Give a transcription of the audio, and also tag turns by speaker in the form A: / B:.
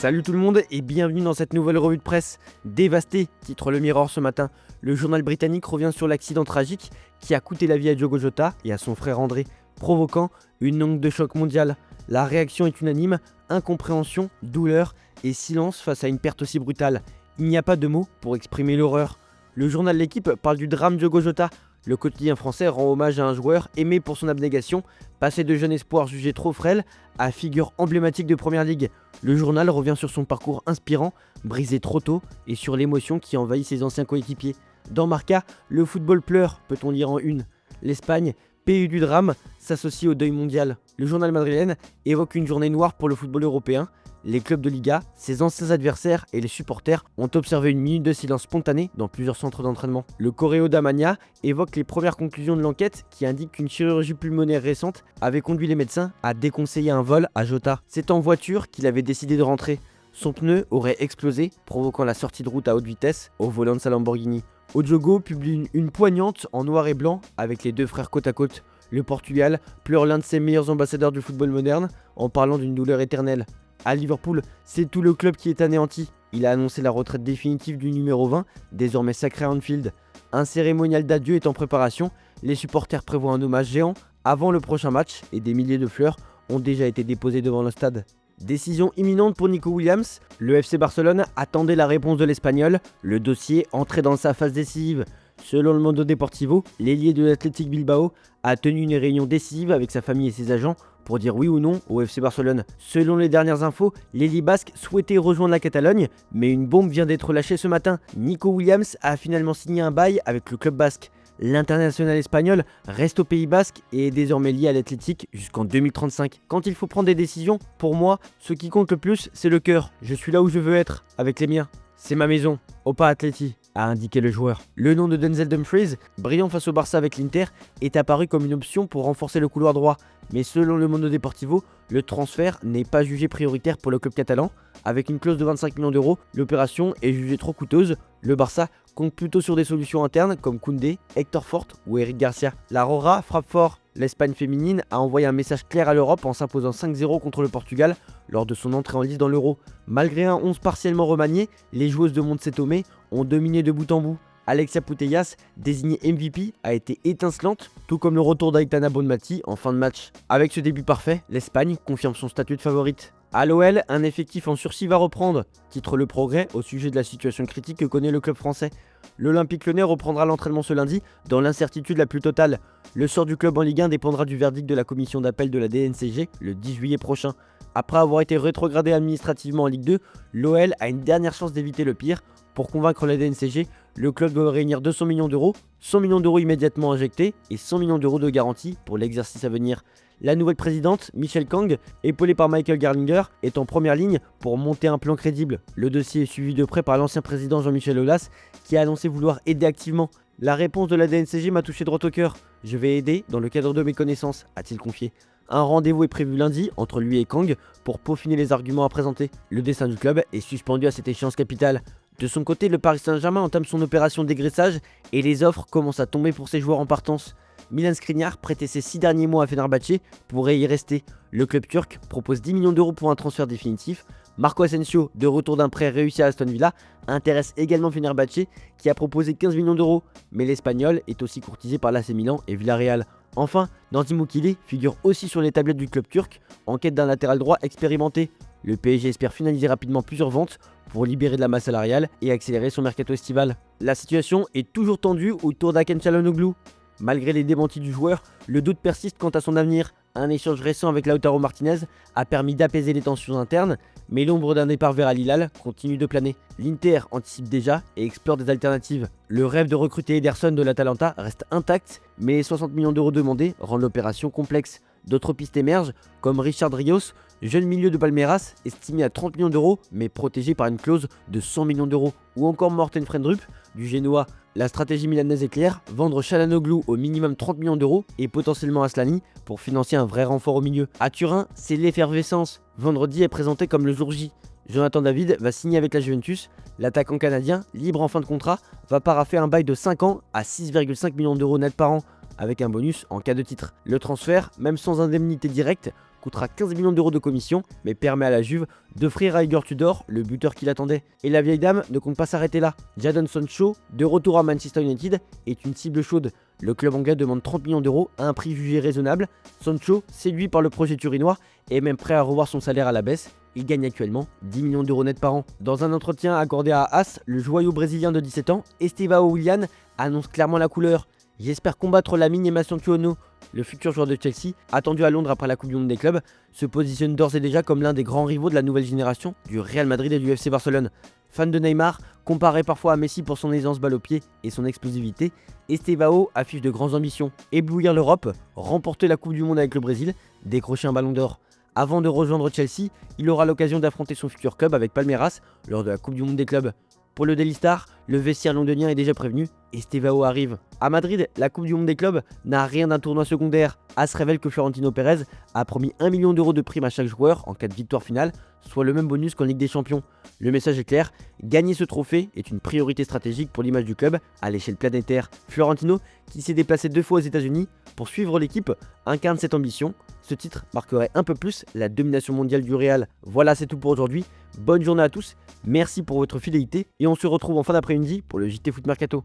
A: Salut tout le monde et bienvenue dans cette nouvelle revue de presse. Dévasté, titre le Mirror ce matin. Le journal britannique revient sur l'accident tragique qui a coûté la vie à Diogo Jota et à son frère André, provoquant une onde de choc mondiale. La réaction est unanime, incompréhension, douleur et silence face à une perte aussi brutale. Il n'y a pas de mots pour exprimer l'horreur. Le journal L'Équipe parle du drame Diogo Jota. Le quotidien français rend hommage à un joueur aimé pour son abnégation, passé de jeune espoir jugé trop frêle à figure emblématique de Première Ligue. Le journal revient sur son parcours inspirant, brisé trop tôt, et sur l'émotion qui envahit ses anciens coéquipiers. Dans Marca, le football pleure, peut-on lire en une. L'Espagne, pays du drame, s'associe au deuil mondial. Le journal madrilène évoque une journée noire pour le football européen. Les clubs de Liga, ses anciens adversaires et les supporters ont observé une minute de silence spontané dans plusieurs centres d'entraînement. Le Correo da Manhã évoque les premières conclusions de l'enquête qui indiquent qu'une chirurgie pulmonaire récente avait conduit les médecins à déconseiller un vol à Jota. C'est en voiture qu'il avait décidé de rentrer. Son pneu aurait explosé, provoquant la sortie de route à haute vitesse au volant de sa Lamborghini. Odiogo publie une poignante en noir et blanc avec les deux frères côte à côte. Le Portugal pleure l'un de ses meilleurs ambassadeurs du football moderne en parlant d'une douleur éternelle. À Liverpool, c'est tout le club qui est anéanti. Il a annoncé la retraite définitive du numéro 20, désormais sacré à Anfield. Un cérémonial d'adieu est en préparation. Les supporters prévoient un hommage géant avant le prochain match et des milliers de fleurs ont déjà été déposées devant le stade. Décision imminente pour Nico Williams. Le FC Barcelone attendait la réponse de l'Espagnol. Le dossier entrait dans sa phase décisive. Selon le Mundo Deportivo, l'ailier de l'Athletic Bilbao a tenu une réunion décisive avec sa famille et ses agents pour dire oui ou non au FC Barcelone. Selon les dernières infos, l'ailier basque souhaitait rejoindre la Catalogne, mais une bombe vient d'être lâchée ce matin. Nico Williams a finalement signé un bail avec le club basque. L'international espagnol reste au Pays Basque et est désormais lié à l'Athletic jusqu'en 2035. Quand il faut prendre des décisions, pour moi, ce qui compte le plus, c'est le cœur. Je suis là où je veux être, avec les miens. C'est ma maison, Opa Atleti, a indiqué le joueur. Le nom de Denzel Dumfries, brillant face au Barça avec l'Inter, est apparu comme une option pour renforcer le couloir droit. Mais selon le Mundo Deportivo, le transfert n'est pas jugé prioritaire pour le club catalan. Avec une clause de 25 millions d'euros, l'opération est jugée trop coûteuse. Le Barça compte plutôt sur des solutions internes comme Koundé, Hector Fort ou Eric Garcia. La Rora frappe fort. L'Espagne féminine a envoyé un message clair à l'Europe en s'imposant 5-0 contre le Portugal lors de son entrée en lice dans l'Euro. Malgré un 11 partiellement remanié, les joueuses de Montse Tomé ont dominé de bout en bout. Alexia Putellas, désignée MVP, a été étincelante, tout comme le retour d'Aitana Bonmati en fin de match. Avec ce début parfait, l'Espagne confirme son statut de favorite. À l'OL, un effectif en sursis va reprendre, titre Le Progrès au sujet de la situation critique que connaît le club français. L'Olympique Lyonnais reprendra l'entraînement ce lundi dans l'incertitude la plus totale. Le sort du club en Ligue 1 dépendra du verdict de la commission d'appel de la DNCG le 10 juillet prochain. Après avoir été rétrogradé administrativement en Ligue 2, l'OL a une dernière chance d'éviter le pire. Pour convaincre la DNCG, le club doit réunir 200 millions d'euros, 100 millions d'euros immédiatement injectés et 100 millions d'euros de garantie pour l'exercice à venir. La nouvelle présidente, Michelle Kang, épaulée par Michael Garlinger, est en première ligne pour monter un plan crédible. Le dossier est suivi de près par l'ancien président Jean-Michel Aulas, qui a annoncé vouloir aider activement. La réponse de la DNCG m'a touché droit au cœur. Je vais aider dans le cadre de mes connaissances, a-t-il confié. Un rendez-vous est prévu lundi entre lui et Kang pour peaufiner les arguments à présenter. Le destin du club est suspendu à cette échéance capitale. De son côté, le Paris Saint-Germain entame son opération dégraissage et les offres commencent à tomber pour ses joueurs en partance. Milan Skriniar, prêté ses 6 derniers mois à Fenerbahçe, pourrait y rester. Le club turc propose 10 millions d'euros pour un transfert définitif. Marco Asensio, de retour d'un prêt réussi à Aston Villa, intéresse également Fenerbahçe qui a proposé 15 millions d'euros. Mais l'Espagnol est aussi courtisé par l'AC Milan et Villarreal. Enfin, Nancy Moukile figure aussi sur les tablettes du club turc en quête d'un latéral droit expérimenté. Le PSG espère finaliser rapidement plusieurs ventes pour libérer de la masse salariale et accélérer son mercato estival. La situation est toujours tendue autour d'Hakan Çalhanoğlu. Malgré les démentis du joueur, le doute persiste quant à son avenir. Un échange récent avec Lautaro Martinez a permis d'apaiser les tensions internes, mais l'ombre d'un départ vers Al Hilal continue de planer. L'Inter anticipe déjà et explore des alternatives. Le rêve de recruter Ederson de l'Atalanta reste intact, mais les 60 millions d'euros demandés rendent l'opération complexe. D'autres pistes émergent, comme Richard Rios, jeune milieu de Palmeiras, estimé à 30 millions d'euros, mais protégé par une clause de 100 millions d'euros. Ou encore Morten Frendrup, du Genoa. La stratégie milanaise est claire, vendre Çalhanoğlu au minimum 30 millions d'euros et potentiellement Aslani pour financer un vrai renfort au milieu. À Turin, c'est l'effervescence. Vendredi est présenté comme le jour J. Jonathan David va signer avec la Juventus. L'attaquant canadien, libre en fin de contrat, va paraffer un bail de 5 ans à 6,5 millions d'euros net par an, avec un bonus en cas de titre. Le transfert, même sans indemnité directe, coûtera 15 millions d'euros de commission, mais permet à la Juve d'offrir à Igor Tudor le buteur qu'il attendait. Et la vieille dame ne compte pas s'arrêter là. Jadon Sancho, de retour à Manchester United, est une cible chaude. Le club anglais demande 30 millions d'euros à un prix jugé raisonnable. Sancho, séduit par le projet turinois, est même prêt à revoir son salaire à la baisse. Il gagne actuellement 10 millions d'euros net par an. Dans un entretien accordé à AS, le joyau brésilien de 17 ans, Estevão Willian, annonce clairement la couleur. J'espère combattre Lamine et Mastantuono. Le futur joueur de Chelsea, attendu à Londres après la Coupe du Monde des clubs, se positionne d'ores et déjà comme l'un des grands rivaux de la nouvelle génération du Real Madrid et du FC Barcelone. Fan de Neymar, comparé parfois à Messi pour son aisance balle au pied et son explosivité, Estevão affiche de grandes ambitions. Éblouir l'Europe, remporter la Coupe du Monde avec le Brésil, décrocher un ballon d'or. Avant de rejoindre Chelsea, il aura l'occasion d'affronter son futur club avec Palmeiras lors de la Coupe du Monde des clubs. Pour le Daily Star, le vestiaire londonien est déjà prévenu, Estevão arrive. À Madrid, la Coupe du Monde des clubs n'a rien d'un tournoi secondaire. AS révèle que Florentino Pérez a promis 1 million d'euros de prime à chaque joueur en cas de victoire finale, soit le même bonus qu'en Ligue des Champions. Le message est clair, gagner ce trophée est une priorité stratégique pour l'image du club à l'échelle planétaire. Florentino, qui s'est déplacé 2 fois aux États-Unis pour suivre l'équipe, incarne cette ambition. Ce titre marquerait un peu plus la domination mondiale du Real. Voilà, c'est tout pour aujourd'hui. Bonne journée à tous, merci pour votre fidélité et on se retrouve en fin d'après-midi pour le JT Foot Mercato.